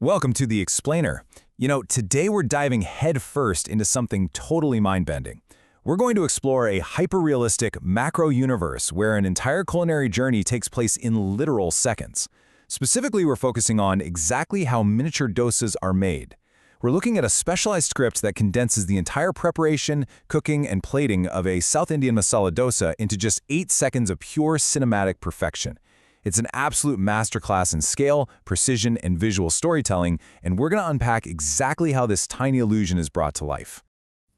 Welcome to The Explainer. Today we're diving headfirst into something totally mind-bending. We're going to explore a hyper-realistic macro universe where an entire culinary journey takes place in literal seconds. Specifically, we're focusing on exactly how miniature dosas are made. We're looking at a specialized script that condenses the entire preparation, cooking, and plating of a South Indian masala dosa into just 8 seconds of pure cinematic perfection. It's an absolute masterclass in scale, precision, and visual storytelling, and we're going to unpack exactly how this tiny illusion is brought to life.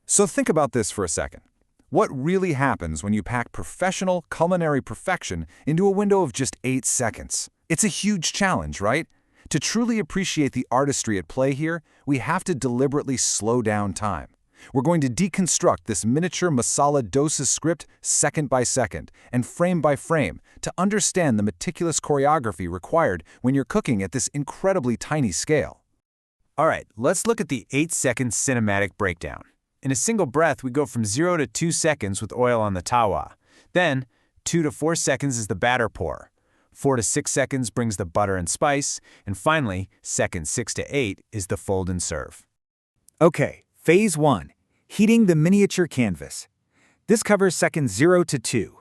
So think about this for a second. What really happens when you pack professional culinary perfection into a window of just 8 seconds? It's a huge challenge, right? To truly appreciate the artistry at play here, we have to deliberately slow down time. We're going to deconstruct this miniature masala dosa script second by second and frame by frame to understand the meticulous choreography required when you're cooking at this incredibly tiny scale. All right, let's look at the 8-second cinematic breakdown. In a single breath, we go from 0 to 2 seconds with oil on the tawa. Then, 2 to 4 seconds is the batter pour. 4 to 6 seconds brings the butter and spice. And finally, seconds 6 to 8 is the fold and serve. Okay, Phase 1. Heating the miniature canvas. This covers seconds 0 to 2.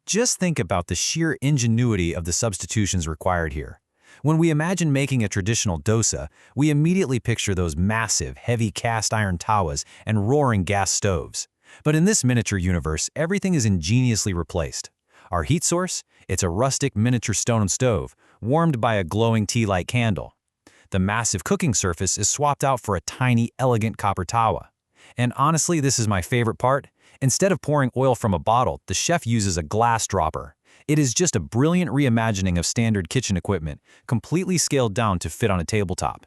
Just think about the sheer ingenuity of the substitutions required here. When we imagine making a traditional dosa, we immediately picture those massive, heavy cast iron tawas and roaring gas stoves. But in this miniature universe, everything is ingeniously replaced. Our heat source? It's a rustic miniature stone stove, warmed by a glowing tea-light candle. The massive cooking surface is swapped out for a tiny, elegant copper tawa. And honestly, this is my favorite part. Instead of pouring oil from a bottle, the chef uses a glass dropper. It is just a brilliant reimagining of standard kitchen equipment, completely scaled down to fit on a tabletop.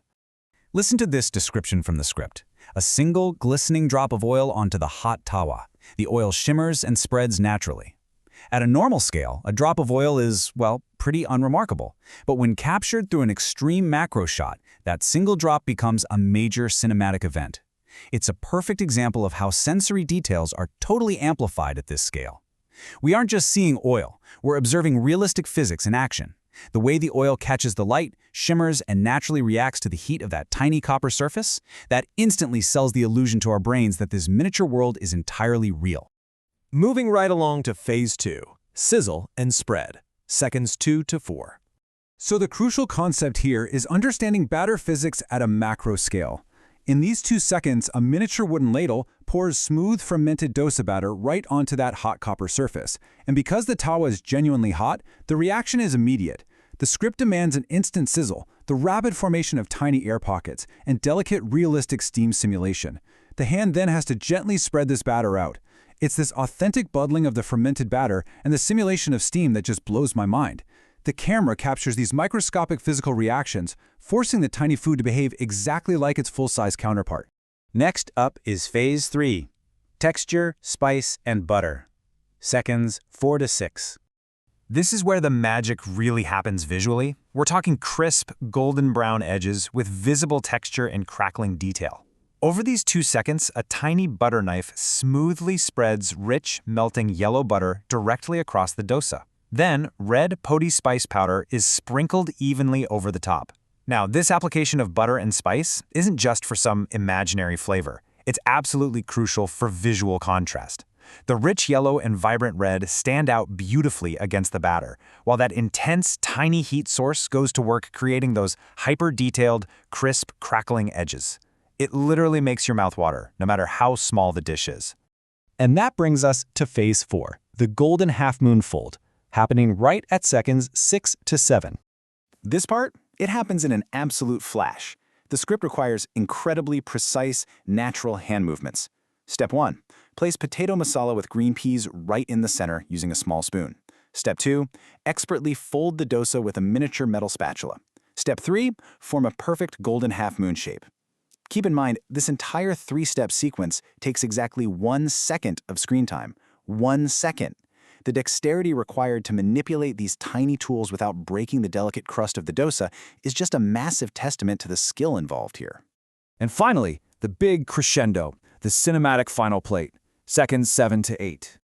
Listen to this description from the script. A single, glistening drop of oil onto the hot tawa. The oil shimmers and spreads naturally. At a normal scale, a drop of oil is, well, pretty unremarkable. But when captured through an extreme macro shot, that single drop becomes a major cinematic event. It's a perfect example of how sensory details are totally amplified at this scale. We aren't just seeing oil, we're observing realistic physics in action. The way the oil catches the light, shimmers, and naturally reacts to the heat of that tiny copper surface, that instantly sells the illusion to our brains that this miniature world is entirely real. Moving right along to Phase 2, sizzle and spread, seconds 2 to 4. So the crucial concept here is understanding batter physics at a macro scale. In these 2 seconds, a miniature wooden ladle pours smooth fermented dosa batter right onto that hot copper surface. And because the tawa is genuinely hot, the reaction is immediate. The script demands an instant sizzle, the rapid formation of tiny air pockets, and delicate, realistic steam simulation. The hand then has to gently spread this batter out. It's this authentic bubbling of the fermented batter and the simulation of steam that just blows my mind. The camera captures these microscopic physical reactions, forcing the tiny food to behave exactly like its full-size counterpart. Next up is Phase 3. Texture, spice, and butter. Seconds 4 to 6. This is where the magic really happens visually. We're talking crisp, golden brown edges with visible texture and crackling detail. Over these 2 seconds, a tiny butter knife smoothly spreads rich, melting yellow butter directly across the dosa. Then, red poti spice powder is sprinkled evenly over the top. Now, this application of butter and spice isn't just for some imaginary flavor. It's absolutely crucial for visual contrast. The rich yellow and vibrant red stand out beautifully against the batter, while that intense, tiny heat source goes to work creating those hyper-detailed, crisp, crackling edges. It literally makes your mouth water, no matter how small the dish is. And that brings us to Phase 4, the golden half-moon fold, happening right at seconds 6 to 7. This part, it happens in an absolute flash. The script requires incredibly precise, natural hand movements. Step 1. Place potato masala with green peas right in the center using a small spoon. Step 2. Expertly fold the dosa with a miniature metal spatula. Step 3. Form a perfect golden half-moon shape. Keep in mind, this entire 3-step sequence takes exactly 1 second of screen time. 1 second. The dexterity required to manipulate these tiny tools without breaking the delicate crust of the dosa is just a massive testament to the skill involved here. And finally, the big crescendo, the cinematic final plate, seconds 7 to 8.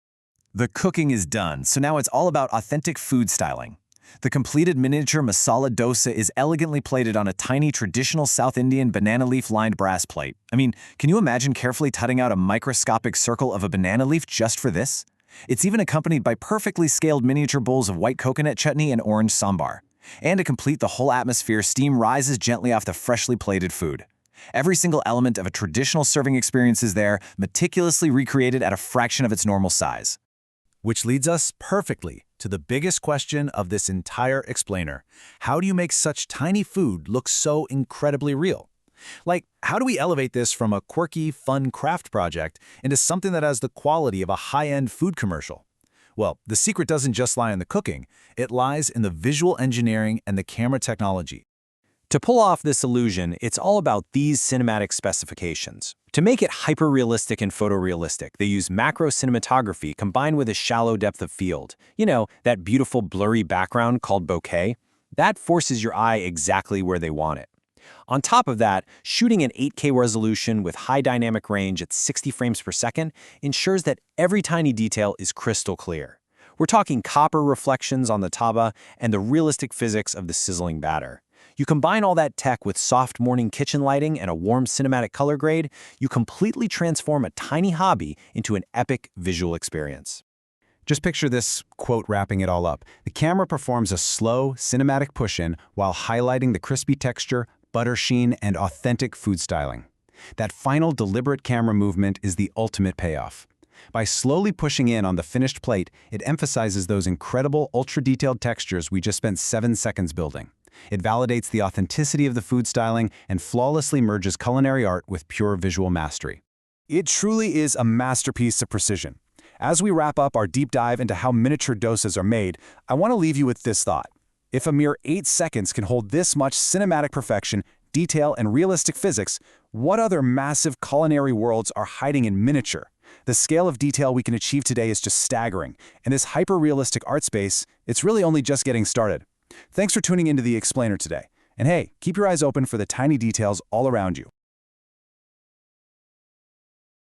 The cooking is done, so now it's all about authentic food styling. The completed miniature masala dosa is elegantly plated on a tiny traditional South Indian banana leaf-lined brass plate. I mean, can you imagine carefully cutting out a microscopic circle of a banana leaf just for this? It's even accompanied by perfectly scaled miniature bowls of white coconut chutney and orange sambar. And to complete the whole atmosphere, steam rises gently off the freshly plated food. Every single element of a traditional serving experience is there, meticulously recreated at a fraction of its normal size. Which leads us perfectly to the biggest question of this entire explainer. How do you make such tiny food look so incredibly real? Like, how do we elevate this from a quirky, fun craft project into something that has the quality of a high-end food commercial? Well, the secret doesn't just lie in the cooking. It lies in the visual engineering and the camera technology. To pull off this illusion, it's all about these cinematic specifications. To make it hyper-realistic and photorealistic, they use macro cinematography combined with a shallow depth of field. You know, that beautiful blurry background called bokeh? That forces your eye exactly where they want it. On top of that, shooting in 8K resolution with high dynamic range at 60 frames per second ensures that every tiny detail is crystal clear. We're talking copper reflections on the taba and the realistic physics of the sizzling batter. You combine all that tech with soft morning kitchen lighting and a warm cinematic color grade, you completely transform a tiny hobby into an epic visual experience. Just picture this, quote, wrapping it all up. The camera performs a slow, cinematic push-in while highlighting the crispy texture, butter sheen, and authentic food styling. That final deliberate camera movement is the ultimate payoff. By slowly pushing in on the finished plate, it emphasizes those incredible ultra-detailed textures we just spent 7 seconds building. It validates the authenticity of the food styling and flawlessly merges culinary art with pure visual mastery. It truly is a masterpiece of precision. As we wrap up our deep dive into how miniature dosas are made, I want to leave you with this thought. If a mere 8 seconds can hold this much cinematic perfection, detail, and realistic physics, what other massive culinary worlds are hiding in miniature? The scale of detail we can achieve today is just staggering, and this hyper-realistic art space, it's really only just getting started. Thanks for tuning into The Explainer today. And hey, keep your eyes open for the tiny details all around you.